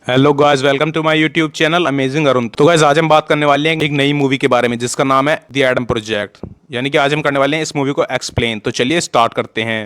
Hello guys, welcome to my YouTube channel amazing Arun. तो guys, आज हम बात करने वाले हैं एक नई मूवी के बारे में जिसका नाम है द एडम प्रोजेक्ट। यानी कि आज हम करने वाले हैं इस मूवी को एक्सप्लेन। तो चलिए स्टार्ट करते हैं।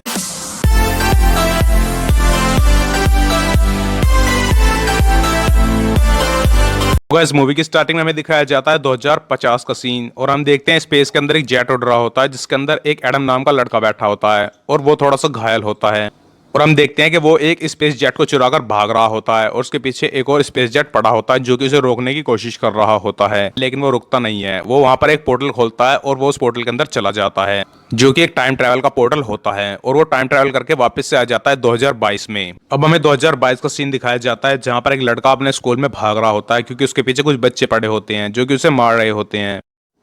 गाइस, मूवी की स्टार्टिंग में हमें दिखाया जाता है 2050 का सीन, और हम देखते हैं स्पेस के अंदर एक जेट उड़ रहा होता है जिसके अंदर एक एडम नाम का लड़का बैठा होता है और वो थोड़ा सा घायल होता है। और हम देखते हैं कि वो एक स्पेस जेट को चुराकर भाग रहा होता है और उसके पीछे एक और स्पेस जेट पड़ा होता है जो कि उसे रोकने की कोशिश कर रहा होता है, लेकिन वो रुकता नहीं है। वो वहां पर एक पोर्टल खोलता है और वो उस पोर्टल के अंदर चला जाता है जो कि एक टाइम ट्रैवल का पोर्टल होता है, और वो टाइम ट्रैवल करके वापस से आ जाता है 2022 में। अब हमें 2022 का सीन दिखाया जाता है जहां पर एक लड़का अपने स्कूल में भाग रहा होता है क्योंकि उसके पीछे कुछ बच्चे पड़े होते हैं जो कि उसे मार रहे होते हैं,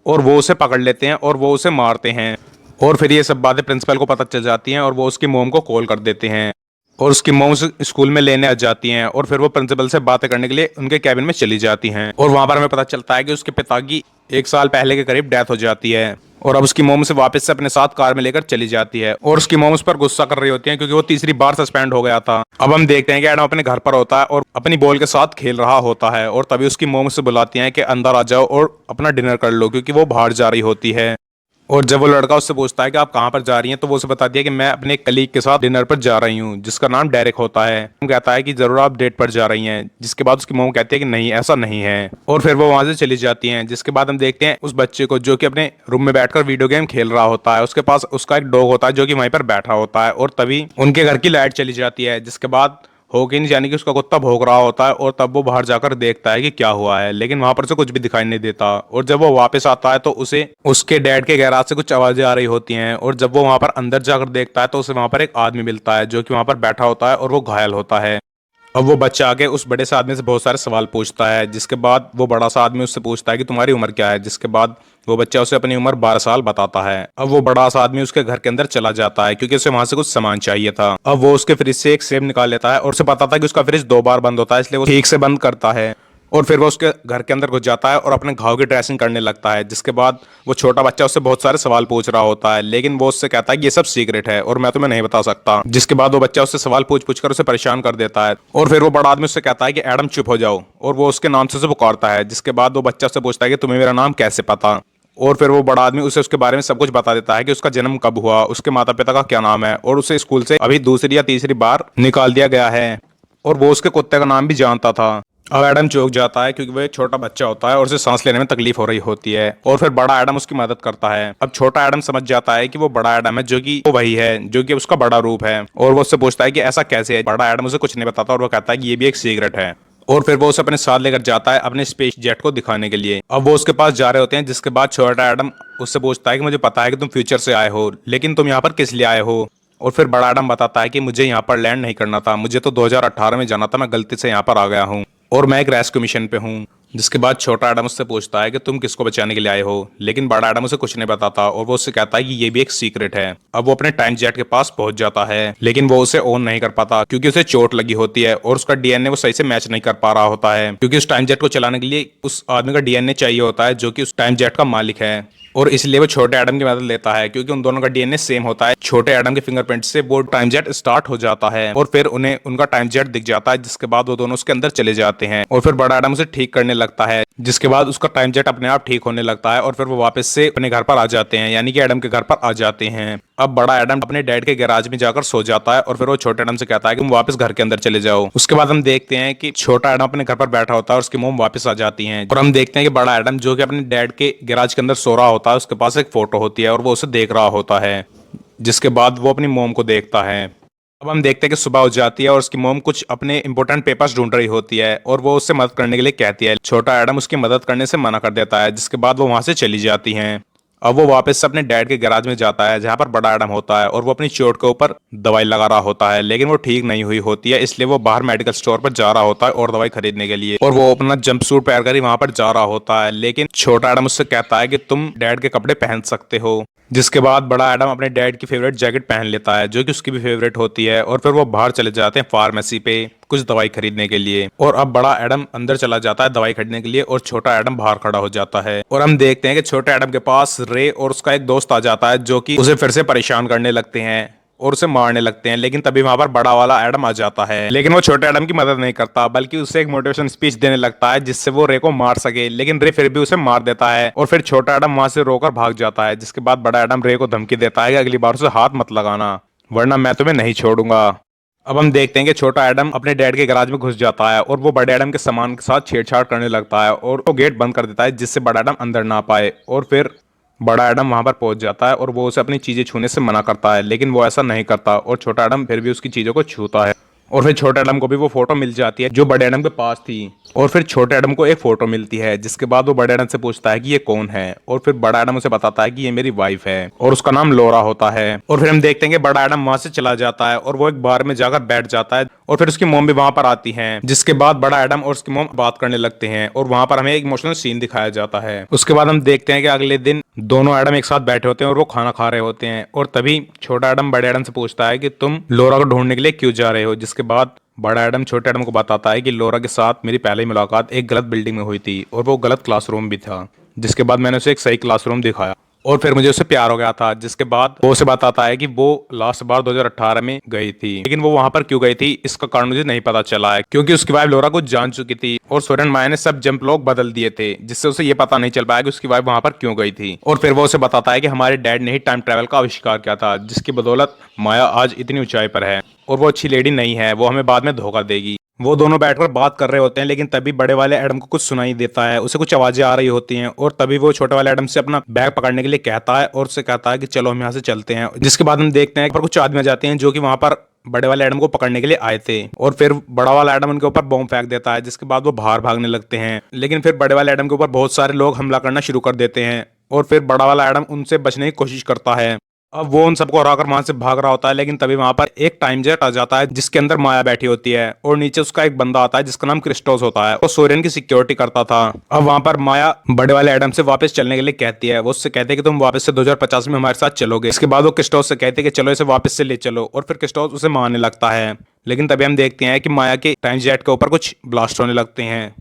और वो उसे पकड़ लेते हैं और वो उसे मारते हैं। और फिर ये सब बातें प्रिंसिपल को पता चल जाती हैं और वो उसकी मोम को कॉल कर देते हैं और उसकी मोम उसे स्कूल में लेने आ जाती हैं, और फिर वो प्रिंसिपल से बातें करने के लिए उनके कैबिन में चली जाती हैं। और वहां पर हमें पता चलता है कि उसके पिता की 1 साल पहले के करीब डेथ हो जाती है, और अब उसकी मोम उसे वापस से अपने साथ कार में लेकर चली जाती है, और उसकी मोम उस पर गुस्सा कर रही होती है क्योंकि वो तीसरी बार सस्पेंड हो गया था। अब हम देखते हैं कि एडम अपने घर पर होता है और अपनी बॉल के साथ खेल रहा होता है, और तभी उसकी मोम उसे बुलाती है कि अंदर आ जाओ और अपना डिनर कर लो, क्योंकि वो बाहर जा रही होती है। और जब वो लड़का उससे पूछता है कि आप कहाँ पर जा रही हैं, तो वो उसे बता दिया कि मैं अपने कलीग के साथ डिनर पर जा रही हूँ जिसका नाम डेरेक होता है। वो कहता है कि जरूर आप डेट पर जा रही हैं, जिसके बाद उसकी मोम कहती है कि नहीं, ऐसा नहीं है, और फिर वो वहां से चली जाती हैं। जिसके बाद हम देखते हैं उस बच्चे को जो कि अपने रूम में बैठकर वीडियो गेम खेल रहा होता है। उसके पास उसका एक डॉग होता है जो कि वहीं पर बैठा होता है, और तभी उनके घर की लाइट चली जाती है। जिसके बाद हॉकिंस यानी कि उसका कुत्ता भौंक रहा होता है, और तब वो बाहर जाकर देखता है कि क्या हुआ है, लेकिन वहां पर से कुछ भी दिखाई नहीं देता। और जब वो वापस आता है तो उसे उसके डैड के गैराज से कुछ आवाजें आ रही होती हैं, और जब वो वहां पर अंदर जाकर देखता है तो उसे वहां पर एक आदमी मिलता है जो कि वहां पर बैठा होता है और वो घायल होता है। अब वो बच्चा आके उस बड़े से आदमी से बहुत सारे सवाल पूछता है, जिसके बाद वो बड़ा सा आदमी उससे पूछता है कि तुम्हारी उम्र क्या है। जिसके बाद वो बच्चा उसे अपनी उम्र 12 साल बताता है। अब वो बड़ा सा आदमी उसके घर के अंदर चला जाता है क्योंकि उसे वहां से कुछ सामान चाहिए था। अब वो उसके फ्रिज से एक सेब निकाल लेता है, और उसे पता था कि उसका फ्रिज 2 बार बंद होता है, इसलिए वो ठीक से बंद करता है। और फिर वो उसके घर के अंदर घुस जाता है और अपने घाव की ड्रेसिंग करने लगता है। जिसके बाद वो छोटा बच्चा उससे बहुत सारे सवाल पूछ रहा होता है, लेकिन वो उससे कहता है कि ये सब सीक्रेट है और मैं तुम्हें नहीं बता सकता। जिसके बाद वो बच्चा उससे सवाल पूछ पूछ कर उसे परेशान कर देता है, और फिर वो बड़ा आदमी उससे कहता है कि एडम चुप हो जाओ, और वो उसके नाम से उसे पुकारता है। जिसके बाद वो बच्चा उससे पूछता है कि तुम्हें मेरा नाम कैसे पता। और फिर वो बड़ा आदमी उसे उसके बारे में सब कुछ बता देता है कि उसका जन्म कब हुआ, उसके माता पिता का क्या नाम है, और उसे स्कूल से अभी दूसरी या तीसरी बार निकाल दिया गया है, और वो उसके कुत्ते का नाम भी जानता था। अब एडम चौंक जाता है क्योंकि वो एक छोटा बच्चा होता है और उसे सांस लेने में तकलीफ हो रही होती है, और फिर बड़ा एडम उसकी मदद करता है। अब छोटा एडम समझ जाता है कि वो बड़ा एडम है जो कि वो वही है जो कि उसका बड़ा रूप है, और वो उससे पूछता है कि ऐसा कैसे है। बड़ा एडम उसे कुछ नहीं बताता और वो कहता है कि ये भी एक सीक्रेट है, और फिर वो उसे अपने साथ लेकर जाता है अपने स्पेस जेट को दिखाने के लिए। अब वो उसके पास जा रहे होते हैं, जिसके बाद छोटा एडम उससे पूछता है कि मुझे पता है कि तुम फ्यूचर से आए हो, लेकिन तुम यहाँ पर किस लिए आए हो। और फिर बड़ा एडम बताता है कि मुझे यहाँ पर लैंड नहीं करना था, मुझे तो 2018 में जाना था, मैं गलती से यहाँ पर आ गया हूँ और मैं एक रेस्क्यू मिशन पे हूँ। जिसके बाद छोटा एडम उससे पूछता है कि तुम किसको बचाने के लिए आए हो, लेकिन बड़ा एडम उसे कुछ नहीं बताता, और वो उससे कहता है कि ये भी एक सीक्रेट है। अब वो अपने टाइम जेट के पास पहुंच जाता है, लेकिन वो उसे ऑन नहीं कर पाता क्योंकि उसे चोट लगी होती है, और उसका डीएनए वो सही से मैच नहीं कर पा रहा होता है, क्योंकि उस टाइम जेट को चलाने के लिए उस आदमी का डीएनए चाहिए होता है जो कि उस टाइम जेट का मालिक है। और इसलिए वो छोटे एडम की मदद लेता है क्योंकि उन दोनों का डीएनए सेम होता है। छोटे एडम के फिंगरप्रिंट से वो टाइम जेट स्टार्ट हो जाता है, और फिर उन्हें उनका टाइम जेट दिख जाता है। जिसके बाद वो दोनों उसके अंदर चले जाते हैं, और फिर बड़ा एडम उसे ठीक करने लगता है। जिसके बाद उसका टाइम जेट अपने आप ठीक होने लगता है, और फिर वो वापस से अपने घर पर आ जाते हैं, यानी कि एडम के घर पर आ जाते हैं। अब बड़ा एडम अपने डैड के गैराज में जाकर सो जाता है, और फिर वो छोटे एडम से कहता है कि तुम वापस घर के अंदर चले जाओ। उसके बाद हम देखते हैं कि छोटा एडम अपने घर पर बैठा होता है और उसकी मोम वापस आ जाती है, और हम देखते हैं कि बड़ा एडम जो कि अपने डैड के गैराज के अंदर सो रहा होता है, उसके पास एक फोटो होती है और वो उसे देख रहा होता है। जिसके बाद वो अपनी मोम को देखता है। अब हम देखते हैं कि सुबह हो जाती है और उसकी मोम कुछ अपने इंपॉर्टेंट पेपर्स ढूंढ रही होती है, और वो उससे मदद करने के लिए कहती है। छोटा एडम उसकी मदद करने से मना कर देता है, जिसके बाद वो वहां से चली जाती हैं। अब वो वापस से अपने डैड के गैराज में जाता है जहां पर बड़ा एडम होता है, और वो अपनी चोट के ऊपर दवाई लगा रहा होता है, लेकिन वो ठीक नहीं हुई होती है, इसलिए वो बाहर मेडिकल स्टोर पर जा रहा होता है और दवाई खरीदने के लिए, और वो अपना जंप सूट पहनकर ही वहां पर जा रहा होता है। लेकिन छोटा एडम उससे कहता है कि तुम डैड के कपड़े पहन सकते हो। जिसके बाद बड़ा एडम अपने डैड की फेवरेट जैकेट पहन लेता है जो कि उसकी भी फेवरेट होती है, और फिर वो बाहर चले जाते हैं फार्मेसी पे कुछ दवाई खरीदने के लिए। और अब बड़ा एडम अंदर चला जाता है दवाई खरीदने के लिए, और छोटा एडम बाहर खड़ा हो जाता है। और हम देखते हैं कि छोटे एडम के पास रे और उसका एक दोस्त आ जाता है जो कि उसे फिर से परेशान करने लगते हैं, और उसे मारने लगते हैं। लेकिन तभी वहां पर बड़ा वाला एडम आ जाता है, लेकिन वो छोटे एडम की मदद नहीं करता बल्कि उसे एक मोटिवेशन स्पीच देने लगता है जिससे वो रे को मार सके। लेकिन रे फिर भी उसे मार देता है और फिर छोटा एडम वहां से रोकर भाग जाता है। जिसके बाद बड़ा एडम रे को धमकी देता है कि अगली बार उसे हाथ मत लगाना वरना मैं तुम्हें नहीं छोड़ूंगा। अब हम देखते हैं कि छोटा एडम अपने डैड के गैराज में घुस जाता है और वो बड़े एडम के सामान के साथ छेड़छाड़ करने लगता है और वो गेट बंद कर देता है जिससे बड़ा एडम अंदर ना पाए। और फिर बड़ा एडम वहां पर पहुंच जाता है और वो उसे अपनी चीजें छूने से मना करता है, लेकिन वो ऐसा नहीं करता और छोटा एडम फिर भी उसकी चीजों को छूता है। और फिर छोटे एडम को भी वो फोटो मिल जाती है जो बड़े एडम के पास थी। और फिर छोटे एडम को एक फोटो मिलती है जिसके बाद वो बड़े एडम से पूछता है कि ये कौन है। और फिर बड़ा एडम उसे बताता है कि ये मेरी वाइफ है और उसका नाम लोरा होता है। और फिर हम देखते हैं कि बड़ा एडम वहां से चला जाता है और वो एक बार में जाकर बैठ जाता है और फिर उसकी मोम भी वहां पर आती है। जिसके बाद बड़ा एडम और उसकी मोम बात करने लगते हैं और वहां पर हमें एक इमोशनल सीन दिखाया जाता है। उसके बाद हम देखते हैं कि अगले दिन दोनों एडम एक साथ बैठे होते हैं और वो खाना खा रहे होते हैं। और तभी छोटा एडम बड़े एडम से पूछता है कि तुम लोरा को ढूंढने के लिए क्यों जा रहे हो। जिसके बाद बड़ा एडम छोटे एडम को बताता है कि लोरा के साथ मेरी पहली मुलाकात एक गलत बिल्डिंग में हुई थी और वो गलत क्लासरूम भी था। जिसके बाद मैंने उसे एक सही क्लासरूम दिखाया और फिर मुझे उससे प्यार हो गया था। जिसके बाद वो उसे बताता है कि वो लास्ट बार 2018 में गई थी, लेकिन वो वहां पर क्यों गई थी इसका कारण मुझे नहीं पता चला है क्योंकि उसकी वाइफ लोरा को जान चुकी थी और सोरेन माया ने सब जंप लॉक बदल दिए थे जिससे उसे ये पता नहीं चल पाया कि उसकी वाइफ वहां पर क्यों गई थी। और फिर वो उसे बताता है कि हमारे डैड ने ही टाइम ट्रेवल का आविष्कार किया था जिसकी बदौलत माया आज इतनी ऊंचाई पर है और वो अच्छी लेडी नहीं है, वो हमें बाद में धोखा देगी। वो दोनों बैठकर बात कर रहे होते हैं लेकिन तभी बड़े वाले एडम को कुछ सुनाई देता है, उसे कुछ आवाजें आ रही होती हैं और तभी वो छोटे वाले एडम से अपना बैग पकड़ने के लिए कहता है और उससे कहता है कि चलो हम यहाँ से चलते हैं। जिसके बाद हम देखते हैं पर कुछ आदमी आ जाते हैं जो कि वहां पर बड़े वाले एडम को पकड़ने के लिए आए थे और फिर बड़ा वाला एडम उनके ऊपर बॉम्ब फेंक देता है। जिसके बाद वो बाहर भागने लगते हैं, लेकिन फिर बड़े वाले एडम के ऊपर बहुत सारे लोग हमला करना शुरू कर देते हैं और फिर बड़ा वाला एडम उनसे बचने की कोशिश करता है। अब वो उन सबको हराकर वहां से भाग रहा होता है, लेकिन तभी वहां पर एक टाइम जेट आ जाता है जिसके अंदर माया बैठी होती है और नीचे उसका एक बंदा आता है जिसका नाम क्रिस्टोस होता है। वो सोरेन की सिक्योरिटी करता था। अब वहां पर माया बड़े वाले एडम से वापस चलने के लिए कहती है। वो उससे कहते हैं कि तुम वापस से 2050 में हमारे साथ चलोगे। इसके बाद वो क्रिस्टोस से कहते हैं कि चलो इसे वापस से ले चलो और फिर क्रिस्टोस उसे मारने लगता है। लेकिन तभी हम देखते हैं कि माया के टाइम जेट के ऊपर कुछ ब्लास्ट होने लगते हैं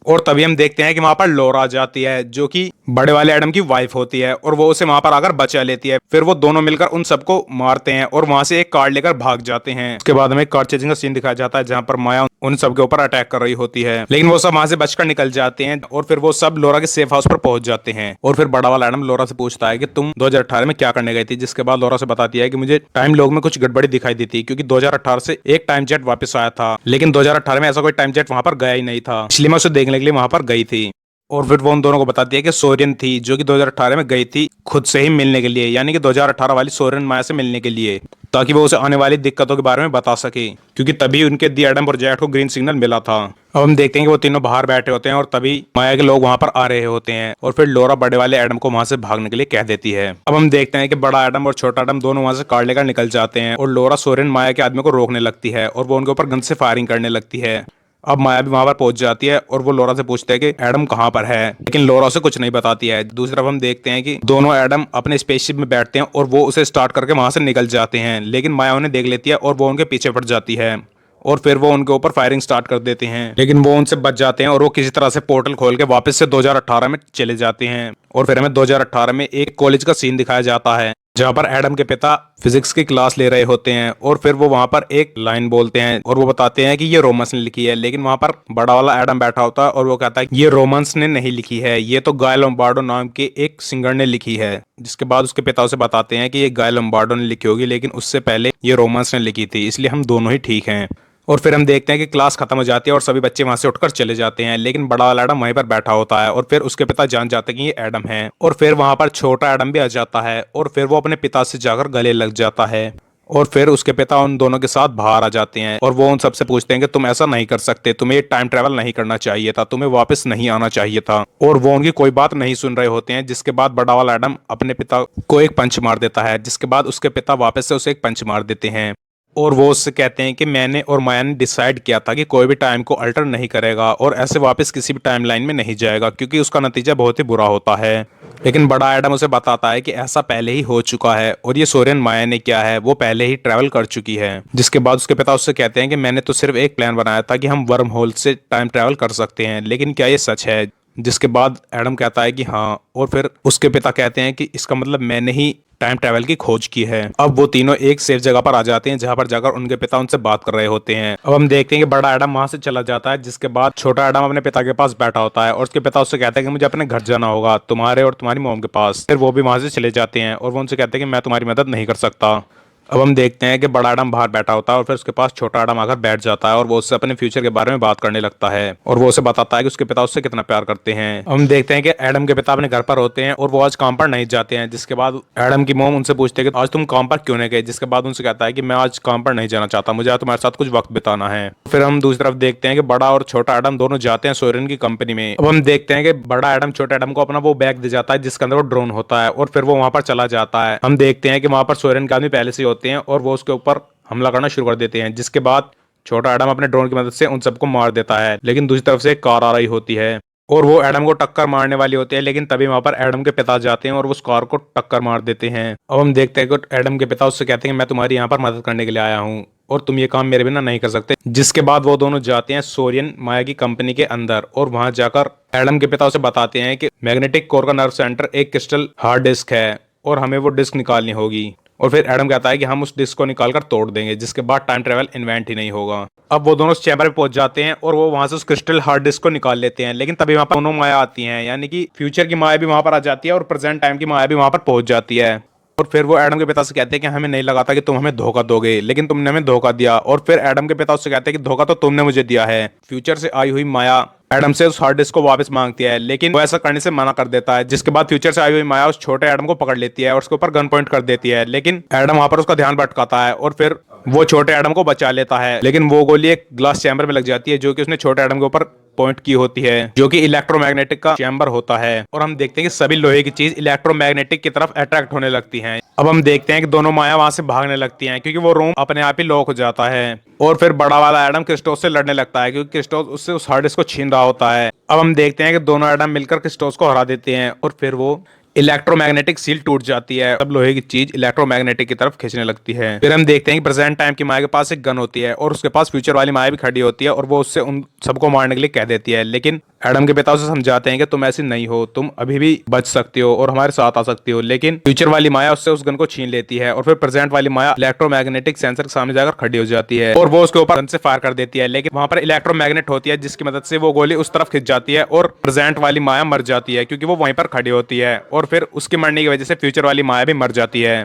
और तभी हम देखते हैं कि वहां पर लोरा आ जाती है जो कि बड़े वाले एडम की वाइफ होती है और वो उसे वहां पर आकर बचा लेती है। फिर वो दोनों मिलकर उन सबको मारते हैं और वहां से एक कार लेकर भाग जाते हैं। उसके बाद हमें कार चेजिंग का सीन दिखाया जाता है जहां पर माया उन सबके ऊपर अटैक कर रही होती है, लेकिन वो सब वहां से बचकर निकल जाते हैं और फिर वो सब लोरा के सेफ हाउस पर पहुंच जाते हैं। और फिर बड़ा वाला एडम लोरा से पूछता है कि तुम 2018 में क्या करने गई थी। जिसके बाद लोरा से बताती है कि मुझे टाइम लॉग में कुछ गड़बड़ी दिखाई दी थी क्योंकि 2018 से एक टाइम जेट वापस आया था, लेकिन 2018 में ऐसा कोई टाइम जेट वहां पर गया ही नहीं था, इसलिए मैं उसे देखने के लिए वहां पर गई थी। और फिर वो उन दोनों को बताती है कि सोरेन थी जो कि 2018 में गई थी खुद से ही मिलने के लिए, यानी कि 2018 वाली सोरेन माया से मिलने के लिए, ताकि वो उसे आने वाली दिक्कतों के बारे में बता सके क्योंकि तभी उनके दी एडम प्रोजेक्ट को ग्रीन सिग्नल मिला था। अब हम देखते हैं कि वो तीनों बाहर बैठे होते हैं और तभी माया के लोग वहां पर आ रहे होते हैं और फिर लोरा बड़े वाले एडम को वहां से भागने के लिए कह देती है। अब हम देखते हैं कि बड़ा एडम और छोटा एडम दोनों वहां से कार लेकर निकल जाते हैं और लोरा सोरेन माया के आदमी को रोकने लगती है और वो उनके ऊपर गन से फायरिंग करने लगती है। अब माया भी वहां पर पहुंच जाती है और वो लोरा से पूछते हैं कि एडम कहां पर है, लेकिन लोरा उसे कुछ नहीं बताती है। दूसरी तरफ हम देखते हैं कि दोनों एडम अपने स्पेसशिप में बैठते हैं और वो उसे स्टार्ट करके वहां से निकल जाते हैं, लेकिन माया उन्हें देख लेती है और वो उनके पीछे पड़ जाती है और फिर वो उनके ऊपर फायरिंग स्टार्ट कर देते हैं, लेकिन वो उनसे बच जाते हैं और वो किसी तरह से पोर्टल खोल के वापस से 2018 में चले जाते हैं। और फिर हमें 2018 में एक कॉलेज का सीन दिखाया जाता है जहां पर एडम के पिता फिजिक्स की क्लास ले रहे होते हैं और फिर वो वहां पर एक लाइन बोलते हैं और वो बताते हैं कि ये रोमन्स ने लिखी है, लेकिन वहां पर बड़ा वाला एडम बैठा होता है और वो कहता है कि ये रोमन्स ने नहीं लिखी है, ये तो गाय लोम्बार्डो नाम के एक सिंगर ने लिखी है। जिसके बाद उसके पिता उसे बताते हैं कि ये गाय लोम्बार्डो ने लिखी होगी, लेकिन उससे पहले ये रोमन्स ने लिखी थी, इसलिए हम दोनों ही ठीक हैं। और फिर हम देखते हैं कि क्लास खत्म हो जाती है और सभी बच्चे वहां से उठकर चले जाते हैं, लेकिन बड़ा वाला एडम वहीं पर बैठा होता है और फिर उसके पिता जान जाते हैं कि ये एडम है। और फिर वहां पर छोटा एडम भी आ जाता है और फिर वो अपने पिता से जाकर गले लग जाता है और फिर उसके पिता उन दोनों के साथ बाहर आ जाते हैं और वो उन सबसे पूछते हैं कि तुम ऐसा नहीं कर सकते, तुम्हें टाइम ट्रेवल नहीं करना चाहिए था, तुम्हें वापस नहीं आना चाहिए था। और वो उनकी कोई बात नहीं सुन रहे होते हैं। जिसके बाद बड़ा वाला एडम अपने पिता को एक पंच मार देता है, जिसके बाद उसके पिता वापस से उसे एक पंच मार देते हैं और वो उससे कहते हैं कि मैंने और माया ने डिसाइड किया था कि कोई भी टाइम को अल्टर नहीं करेगा और ऐसे वापस किसी भी टाइमलाइन में नहीं जाएगा क्योंकि उसका नतीजा बहुत ही बुरा होता है। लेकिन बड़ा एडम उसे बताता है कि ऐसा पहले ही हो चुका है और ये सोरेन माया ने क्या है वो पहले ही ट्रैवल कर चुकी है। जिसके बाद उसके पिता उससे कहते हैं कि मैंने तो सिर्फ एक प्लान बनाया था कि हम वर्म होल से टाइम ट्रैवल कर सकते हैं, लेकिन क्या ये सच है। जिसके बाद एडम कहता है कि हाँ, और फिर उसके पिता कहते हैं कि इसका मतलब मैंने ही टाइम ट्रैवल की खोज की है। अब वो तीनों एक सेफ जगह पर आ जाते हैं जहां पर जाकर उनके पिता उनसे बात कर रहे होते हैं। अब हम देखते हैं कि बड़ा एडम वहां से चला जाता है, जिसके बाद छोटा एडम अपने पिता के पास बैठा होता है और उसके पिता उससे कहते हैं कि मुझे अपने घर जाना होगा, तुम्हारे और तुम्हारी मॉम के पास। फिर वो भी वहां से चले जाते हैं और वो उनसे कहते हैं कि मैं तुम्हारी मदद नहीं कर सकता। अब हम देखते हैं कि बड़ा आदम बाहर बैठा होता है और फिर उसके पास छोटा आदम आकर बैठ जाता है और वो उससे अपने फ्यूचर के बारे में बात करने लगता है और वो उसे बताता है कि उसके पिता उससे कितना प्यार करते हैं। हम देखते हैं कि एडम के पिता अपने घर पर होते हैं और वो आज काम पर नहीं जाते हैं, जिसके बाद एडम की मोम उनसे पूछते हैं कि आज तुम काम पर क्यों नहीं गए, जिसके बाद उनसे कहता है कि मैं आज काम पर नहीं जाना चाहता, मुझे आज तुम्हारे साथ कुछ वक्त बिताना है। फिर हम दूसरी तरफ देखते हैं कि बड़ा और छोटा एडम दोनों जाते हैं सोरेन की कंपनी में। अब हम देखते हैं कि बड़ा एडम छोटे एडम को अपना वो बैग दे जाता है जिसके अंदर वो ड्रोन होता है और फिर वो वहां पर चला जाता है। हम देखते हैं कि वहां पर सोरेन के आदमी पहले से ही होते हैं और वो उसके ऊपर हमला करना शुरू कर देते हैं, जिसके बाद छोटा एडम अपने ड्रोन की मदद से उन सबको मार देता है। लेकिन दूसरी तरफ से एक कार आ रही होती है और वो एडम को टक्कर मारने वाली होती है, लेकिन तभी वहां पर एडम के पिता जाते हैं और वो उस कार को टक्कर मार देते हैं। अब हम देखते हैं कि एडम के पिता उससे कहते हैं कि मैं तुम्हारी यहाँ पर मदद करने के लिए आया हूँ और तुम ये काम मेरे बिना नहीं कर सकते, जिसके बाद वो दोनों जाते हैं सोरियन माया की कंपनी के अंदर और वहां जाकर एडम के पिता उसे बताते हैं कि मैग्नेटिक कोर का नर्व सेंटर एक क्रिस्टल हार्ड डिस्क है और हमें वो डिस्क निकालनी होगी। और फिर एडम कहता है कि हम उस डिस्क को निकालकर तोड़ देंगे, जिसके बाद टाइम ट्रेवल इन्वेंट ही नहीं होगा। अब वो दोनों उस चैम्बर पे पहुंच जाते हैं और वो वहां से उस क्रिस्टल हार्ड डिस्क को निकाल लेते हैं, लेकिन तभी वहां पर दोनों माया आती हैं, यानी कि फ्यूचर की माया भी वहां पर आ जाती है और प्रेजेंट टाइम की माया भी वहां पर पहुंच जाती है। और फिर वो एडम के पिता से कहते हैं कि हमें नहीं लगा था कि तुम हमें धोखा दोगे, लेकिन तुमने हमें धोखा दिया। और फिर एडम के पिता उससे कहते हैं कि धोखा तो तुमने मुझे दिया है। फ्यूचर से आई हुई माया एडम से उस हार्ड डिस्क को वापस मांगती है, लेकिन वो ऐसा करने से मना कर देता है, जिसके बाद फ्यूचर से आई हुई माया उस छोटे एडम को पकड़ लेती है और उसके ऊपर गन पॉइंट कर देती है, लेकिन एडम वहां पर उसका ध्यान भटकाता है और फिर वो छोटे एडम को बचा लेता है। लेकिन वो गोली एक ग्लास चैम्बर में लग जाती है जो कि उसने छोटे एडम के ऊपर पॉइंट की होती है, जो कि इलेक्ट्रोमैग्नेटिक का चैम्बर होता है। और हम देखते हैं कि सभी लोहे की चीज इलेक्ट्रोमैग्नेटिक की तरफ अट्रैक्ट होने लगती हैं। अब हम देखते हैं कि दोनों माया वहां से भागने लगती हैं क्योंकि वो रूम अपने आप ही लॉक हो जाता है। और फिर बड़ा वाला एडम क्रिस्टोस से लड़ने लगता है क्योंकि क्रिस्टोस उससे उस हार्ड डिस्क को छीन रहा होता है। अब हम देखते हैं कि दोनों एडम मिलकर क्रिस्टोस को हरा देते हैं और फिर वो इलेक्ट्रोमैग्नेटिक सील टूट जाती है, तब लोहे की चीज इलेक्ट्रोमैग्नेटिक की तरफ खींचने लगती है। फिर हम देखते हैं कि प्रेजेंट टाइम की माया के पास एक गन होती है और उसके पास फ्यूचर वाली माया भी खड़ी होती है और वो उससे उन सबको मारने के लिए कह देती है, लेकिन एडम के पिता उसे समझाते हैं कि तुम ऐसी नहीं हो, तुम अभी भी बच सकती हो और हमारे साथ आ सकती हो। लेकिन फ्यूचर वाली माया उससे उस गन को छीन लेती है और फिर प्रेजेंट वाली माया इलेक्ट्रोमैग्नेटिक सेंसर के सामने जाकर खड़ी हो जाती है और वो उसके ऊपर गन से फायर कर देती है, लेकिन वहां पर इलेक्ट्रोमैग्नेट होती है जिसकी मदद से वो गोली उस तरफ खिंच जाती है और प्रेजेंट वाली माया मर जाती है क्योंकि वो वहीं पर खड़ी होती है और फिर उसके मरने की वजह से फ्यूचर वाली माया भी मर जाती है।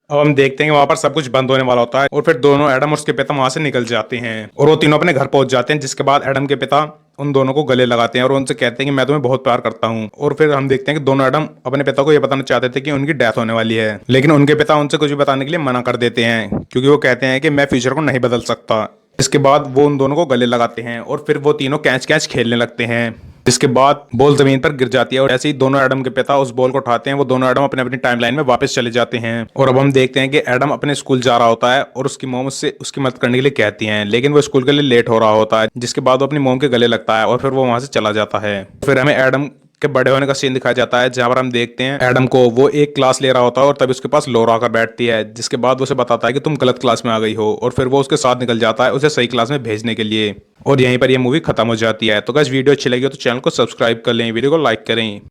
अब हम देखते हैं कि वहां पर सब कुछ बंद होने वाला होता है और फिर दोनों एडम और उसके पिता वहां से निकल जाते हैं और वो तीनों अपने घर पहुंच जाते हैं, जिसके बाद एडम के पिता उन दोनों को गले लगाते हैं और उनसे कहते हैं कि मैं तुम्हें बहुत प्यार करता हूं। और फिर हम देखते हैं कि दोनों एडम अपने पिता को यह बताना चाहते थे कि उनकी डेथ होने वाली है, लेकिन उनके पिता उनसे कुछ भी बताने के लिए मना कर देते हैं क्योंकि वो कहते हैं कि मैं फ्यूचर को नहीं बदल सकता। इसके बाद वो उन दोनों को गले लगाते हैं और फिर वो तीनों कैच कैच खेलने लगते हैं, जिसके बाद बॉल जमीन पर गिर जाती है और ऐसे ही दोनों एडम के पिता उस बॉल को उठाते हैं। वो दोनों एडम अपने अपनी टाइमलाइन में वापस चले जाते हैं और अब हम देखते हैं कि एडम अपने स्कूल जा रहा होता है और उसकी मोम उससे उसकी मदद करने के लिए कहती हैं, लेकिन वो स्कूल के लिए लेट हो रहा होता है, जिसके बाद वो अपनी मोम के गले लगता है और फिर वो वहां से चला जाता है। फिर हमें एडम के बड़े होने का सीन दिखाया जाता है जहां पर हम देखते हैं एडम को वो एक क्लास ले रहा होता है और तभी उसके पास लोरा आकर बैठती है, जिसके बाद वो उसे बताता है कि तुम गलत क्लास में आ गई हो और फिर वो उसके साथ निकल जाता है उसे सही क्लास में भेजने के लिए। और यहीं पर ये मूवी खत्म हो जाती है। तो गाइस वीडियो अच्छी लगी हो तो चैनल को सब्सक्राइब कर लें, वीडियो को लाइक करें।